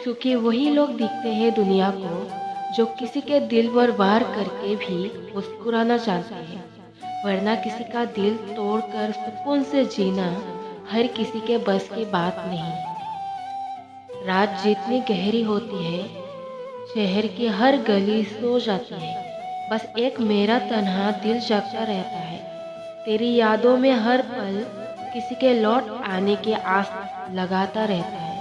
सुखी वही लोग दिखते हैं दुनिया को जो किसी के दिल पर वार करके भी मुस्कुराना जानते हैं, वरना किसी का दिल तोड़कर सुकून से जीना हर किसी के बस की बात नहीं। रात जितनी गहरी होती है, शहर की हर गली सो जाती है, बस एक मेरा तन्हा दिल जगता रहता है। तेरी यादों में हर पल किसी के लौट आने की आस लगाता रहता है।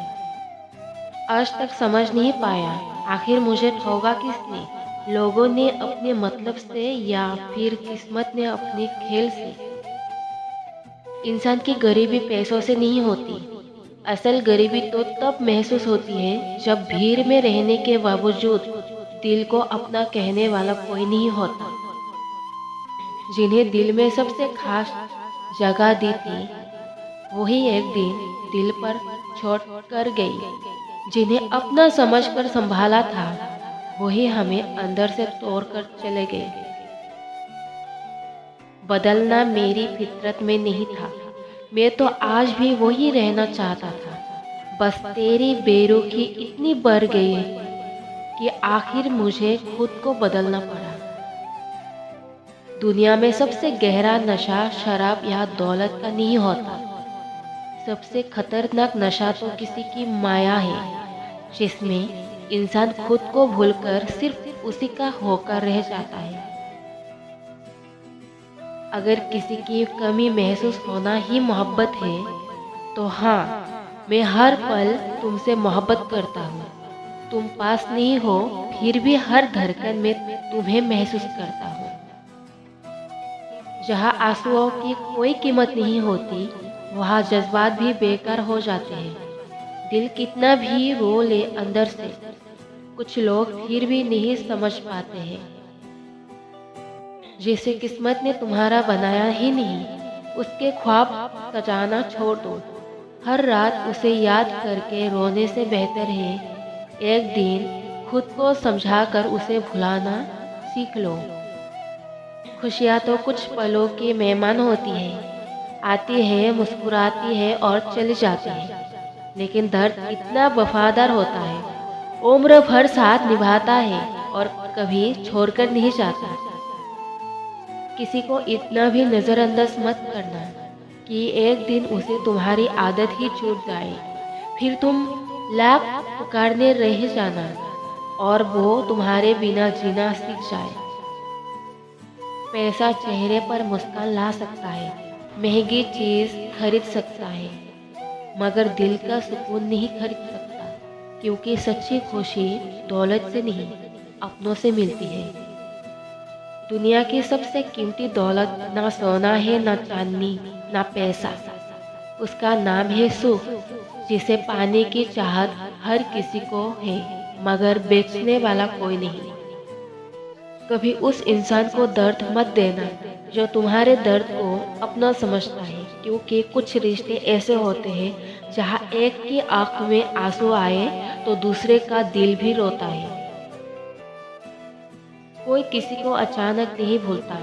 आज तक समझ नहीं पाया आखिर मुझे ठोका किसने, लोगों ने अपने मतलब से या फिर किस्मत ने अपने खेल से। इंसान की गरीबी पैसों से नहीं होती, असल गरीबी तो तब महसूस होती है जब भीड़ में रहने के बावजूद दिल को अपना कहने वाला कोई नहीं होता। जिन्हें दिल में सबसे खास जगह दी थी वही एक दिन दिल पर छोड़ कर गई। जिन्हें अपना समझकर संभाला था वही हमें अंदर से तोड़कर चले गए। बदलना मेरी फितरत में नहीं था, मैं तो आज भी वही रहना चाहता था। बस तेरी बेरुखी इतनी बढ़ गई कि आखिर मुझे खुद को बदलना पड़ा। दुनिया में सबसे गहरा नशा शराब या दौलत का नहीं होता, सबसे खतरनाक नशा तो किसी की माया है, जिसमें इंसान खुद को भूलकर सिर्फ उसी का होकर रह जाता है। अगर किसी की कमी महसूस होना ही मोहब्बत है तो हाँ, मैं हर पल तुमसे मोहब्बत करता हूँ। तुम पास नहीं हो फिर भी हर धड़कन में तुम्हें महसूस करता हूँ। जहाँ आंसुओं की कोई कीमत नहीं होती वहाँ जज्बात भी बेकार हो जाते हैं। दिल कितना भी रो ले अंदर से, कुछ लोग फिर भी नहीं समझ पाते हैं। जिसे किस्मत ने तुम्हारा बनाया ही नहीं, उसके ख्वाब सजाना छोड़ दो। हर रात उसे याद करके रोने से बेहतर है एक दिन खुद को समझाकर उसे भुलाना सीख लो। खुशियाँ तो कुछ पलों की मेहमान होती है, आती है, मुस्कुराती है और चली जाती है। लेकिन दर्द इतना वफादार होता है, उम्र भर साथ निभाता है और कभी छोड़कर नहीं जाता। किसी को इतना भी नज़रअंदाज मत करना कि एक दिन उसे तुम्हारी आदत ही छूट जाए, फिर तुम लाख पुकारने रह जाना और वो तुम्हारे बिना जीना सीख जाए। पैसा चेहरे पर मुस्कान ला सकता है, महंगी चीज़ खरीद सकता है, मगर दिल का सुकून नहीं खरीद सकता, क्योंकि सच्ची खुशी दौलत से नहीं, अपनों से मिलती है। दुनिया की सबसे कीमती दौलत ना सोना है, ना चांदी, ना पैसा, उसका नाम है सुख, जिसे पाने की चाहत हर किसी को है, मगर बेचने वाला कोई नहीं। कभी उस इंसान को दर्द मत देना जो तुम्हारे दर्द को अपना समझता है, क्योंकि कुछ रिश्ते ऐसे होते हैं जहाँ एक की आंख में आंसू आए तो दूसरे का दिल भी रोता है। कोई किसी को अचानक नहीं भूलता,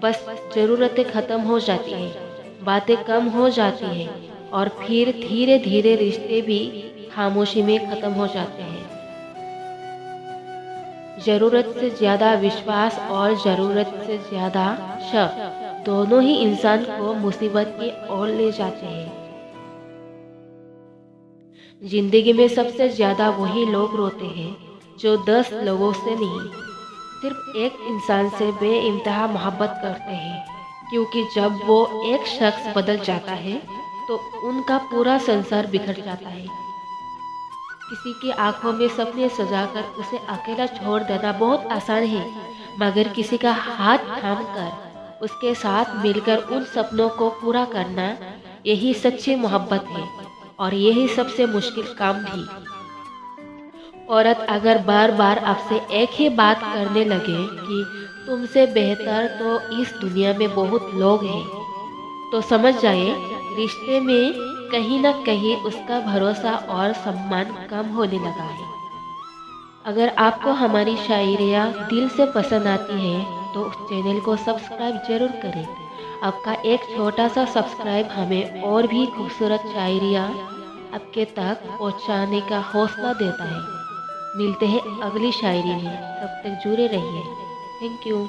बस ज़रूरतें ख़त्म हो जाती हैं, बातें कम हो जाती हैं और फिर धीरे धीरे रिश्ते भी खामोशी में ख़त्म हो जाते हैं। ज़रूरत से ज़्यादा विश्वास और ज़रूरत से ज़्यादा शक दोनों ही इंसान को मुसीबत की ओर ले जाते हैं। जिंदगी में सबसे ज़्यादा वही लोग रोते हैं जो 10 लोगों से नहीं, सिर्फ एक इंसान से बेइंतहा मोहब्बत करते हैं, क्योंकि जब वो एक शख्स बदल जाता है तो उनका पूरा संसार बिखर जाता है। किसी की आंखों में सपने सजाकर उसे अकेला छोड़ देना बहुत आसान है, मगर किसी का हाथ थामकर उसके साथ मिलकर उन सपनों को पूरा करना, यही सच्ची मोहब्बत है और यही सबसे मुश्किल काम भी। औरत अगर बार बार आपसे एक ही बात करने लगे कि तुमसे बेहतर तो इस दुनिया में बहुत लोग हैं, तो समझ जाए रिश्ते में कहीं ना कहीं उसका भरोसा और सम्मान कम होने लगा है। अगर आपको हमारी शायरियाँ दिल से पसंद आती हैं तो चैनल को सब्सक्राइब जरूर करें। आपका एक छोटा सा सब्सक्राइब हमें और भी खूबसूरत शायरियाँ आपके तक पहुंचाने का हौसला देता है। मिलते हैं अगली शायरी में, तब तक जुड़े रहिए। Thank you.